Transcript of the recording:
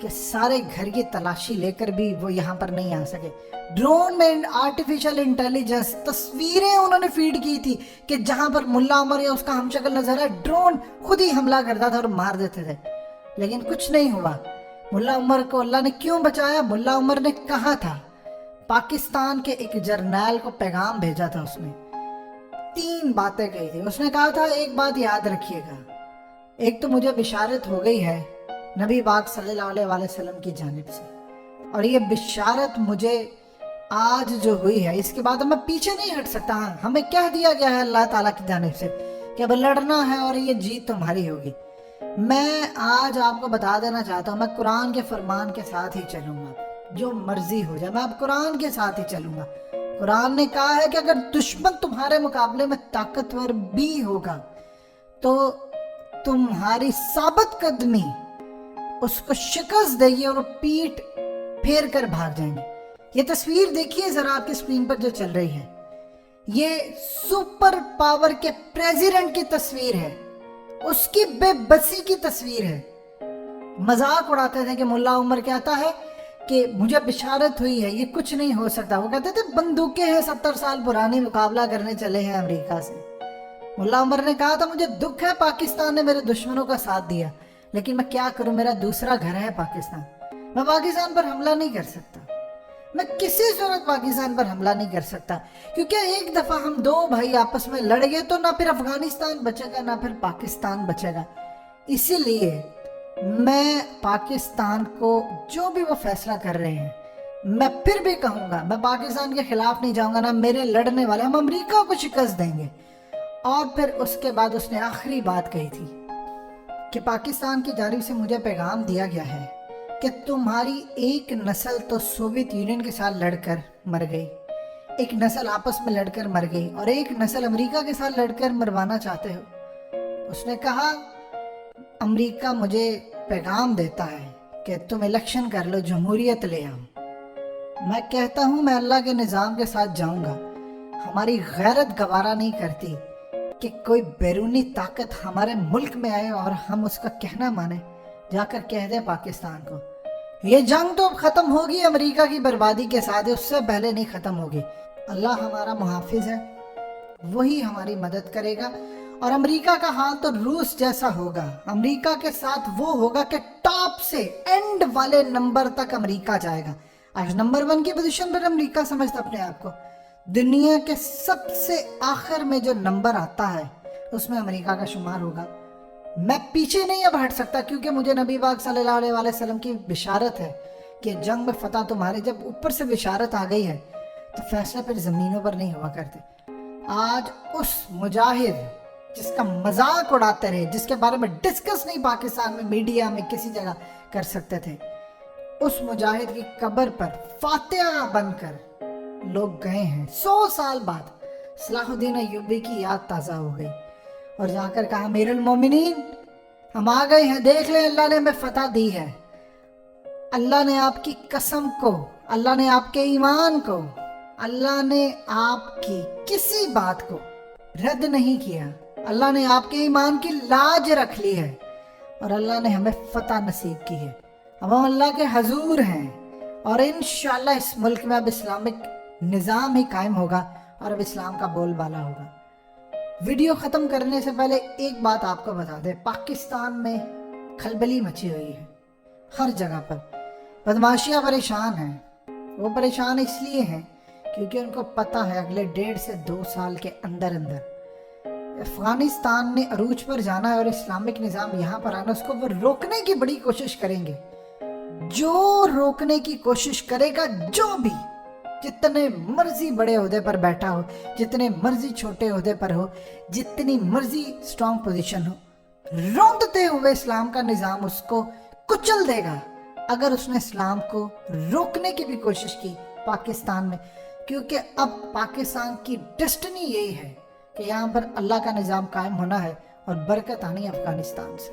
کہ سارے گھر کی تلاشی لے کر بھی وہ یہاں پر نہیں آ سکے. ڈرون میں آرٹیفیشل انٹیلیجنس تصویریں انہوں نے فیڈ کی تھی کہ جہاں پر ملا عمر یا اس کا ہم شکل نظر ہے ڈرون خود ہی حملہ کرتا تھا اور مار دیتے تھے, لیکن کچھ نہیں ہوا. ملا عمر کو اللہ نے کیوں بچایا؟ ملا عمر نے کہا تھا, پاکستان کے ایک جرنیل کو پیغام بھیجا تھا, اس میں 3 باتیں کہی تھی. اس نے کہا تھا ایک بات یاد رکھیے گا, ایک تو مجھے بشارت ہو گئی ہے نبی پاک صلی اللہ علیہ وآلہ وسلم کی جانب سے, اور یہ بشارت مجھے آج جو ہوئی ہے اس کے بعد میں پیچھے نہیں ہٹ سکتا. ہمیں کہہ دیا گیا ہے اللہ تعالیٰ کی جانب سے کہ اب لڑنا ہے اور یہ جیت تمہاری ہوگی. میں آج آپ کو بتا دینا چاہتا ہوں, میں قرآن کے فرمان کے ساتھ ہی چلوں گا, جو مرضی ہو جائے میں اب قرآن کے ساتھ ہی چلوں گا. قرآن نے کہا ہے کہ اگر دشمن تمہارے مقابلے میں طاقتور بھی ہوگا تو تمہاری ثابت قدمی اس کو شکست دے گی اور وہ پیٹ پھیر کر بھاگ جائیں گے. یہ تصویر دیکھیے ذرا آپ کی اسکرین پر جو چل رہی ہے, یہ سپر پاور کے پریزیڈنٹ کی تصویر ہے, اس کی بے بسی کی تصویر ہے. مذاق اڑاتے تھے کہ ملا عمر کہتا ہے کہ مجھے بشارت ہوئی ہے, یہ کچھ نہیں ہو سکتا. وہ کہتے تھے بندوقیں ہیں 70 سال پرانی, مقابلہ کرنے چلے ہیں امریکہ سے. ملا عمر نے کہا تھا مجھے دکھ ہے پاکستان نے میرے دشمنوں کا ساتھ دیا, لیکن میں کیا کروں, میرا دوسرا گھر ہے پاکستان. میں پاکستان پر حملہ نہیں کر سکتا, میں کسی صورت پاکستان پر حملہ نہیں کر سکتا, کیونکہ ایک دفعہ ہم 2 بھائی آپس میں لڑ گئے تو نہ پھر افغانستان بچے گا نہ پھر پاکستان بچے گا. اسی لیے میں پاکستان کو جو بھی وہ فیصلہ کر رہے ہیں میں پھر بھی کہوں گا, میں پاکستان کے خلاف نہیں جاؤں گا, نہ میرے لڑنے والے, ہم امریکہ کو شکست دیں گے. اور پھر اس کے بعد اس نے آخری بات کہی تھی کہ پاکستان کی جانب سے مجھے پیغام دیا گیا ہے کہ تمہاری ایک نسل تو سوویت یونین کے ساتھ لڑ کر مر گئی, ایک نسل آپس میں لڑ کر مر گئی, اور ایک نسل امریکہ کے ساتھ لڑ کر مروانا چاہتے ہو. اس نے کہا امریکہ مجھے پیغام دیتا ہے کہ تم الیکشن کر لو, جمہوریت لے آؤ. میں کہتا ہوں میں اللہ کے نظام کے ساتھ جاؤں گا. ہماری غیرت گوارا نہیں کرتی کہ کوئی بیرونی طاقت ہمارے ملک میں آئے اور ہم اس کا کہنا مانیں. جا کر کہہ دیں پاکستان کو یہ جنگ تو ختم ہوگی امریکہ کی بربادی کے ساتھ, اس سے پہلے نہیں ختم ہوگی. اللہ ہمارا محافظ ہے, وہی ہماری مدد کرے گا. اور امریکہ کا حال تو روس جیسا ہوگا. امریکہ کے ساتھ وہ ہوگا کہ ٹاپ سے اینڈ والے نمبر تک امریکہ جائے گا. آج نمبر 1 کی پوزیشن پر امریکہ سمجھتا اپنے آپ کو. دنیا کے سب سے آخر میں جو نمبر آتا ہے اس میں امریکہ کا شمار ہوگا. میں پیچھے نہیں اب ہٹ سکتا, کیونکہ مجھے نبی پاک صلی اللہ علیہ وآلہ وسلم کی بشارت ہے کہ جنگ میں فتح تمہارے. جب اوپر سے بشارت آ گئی ہے تو فیصلے پھر زمینوں پر نہیں ہوا کرتے. آج اس مجاہد جس کا مذاق اڑاتے رہے, جس کے بارے میں ڈسکس نہیں پاکستان میں میڈیا میں کسی جگہ کر سکتے تھے, اس مجاہد کی قبر پر فاتحہ بن کر لوگ گئے ہیں. 100 سال بعد صلاح الدین ایوبی کی یاد تازہ ہو گئی اور جا کر کہا امیر المومنین ہم آ گئے ہیں, دیکھ لیں اللہ نے ہمیں فتح دی ہے. اللہ نے آپ کی قسم کو, اللہ نے آپ کے ایمان کو, اللہ نے آپ کی کسی بات کو رد نہیں کیا. اللہ نے آپ کے ایمان کی لاج رکھ لی ہے اور اللہ نے ہمیں فتح نصیب کی ہے. اب ہم اللہ کے حضور ہیں اور انشاءاللہ اس ملک میں اب اسلامک نظام ہی قائم ہوگا اور اب اسلام کا بول بالا ہوگا. ویڈیو ختم کرنے سے پہلے ایک بات آپ کو بتا دیں, پاکستان میں کھلبلی مچی ہوئی ہے ہر جگہ پر. بدماشیاں پریشان ہیں. وہ پریشان اس لیے ہیں کیونکہ ان کو پتہ ہے اگلے 1.5 سے 2 سال کے اندر افغانستان نے عروج پر جانا ہے اور اسلامک نظام یہاں پر آنا. اس کو وہ روکنے کی بڑی کوشش کریں گے. جو روکنے کی کوشش کرے گا, جو بھی جتنے مرضی بڑے عہدے پر بیٹھا ہو, جتنے مرضی چھوٹے عہدے پر ہو, جتنی مرضی سٹرونگ پوزیشن ہو, روندتے ہوئے اسلام کا نظام اس کو کچل دے گا اگر اس نے اسلام کو روکنے کی بھی کوشش کی پاکستان میں. کیونکہ اب پاکستان کی ڈیسٹنی یہی ہے کہ یہاں پر اللہ کا نظام قائم ہونا ہے اور برکت آنی افغانستان سے.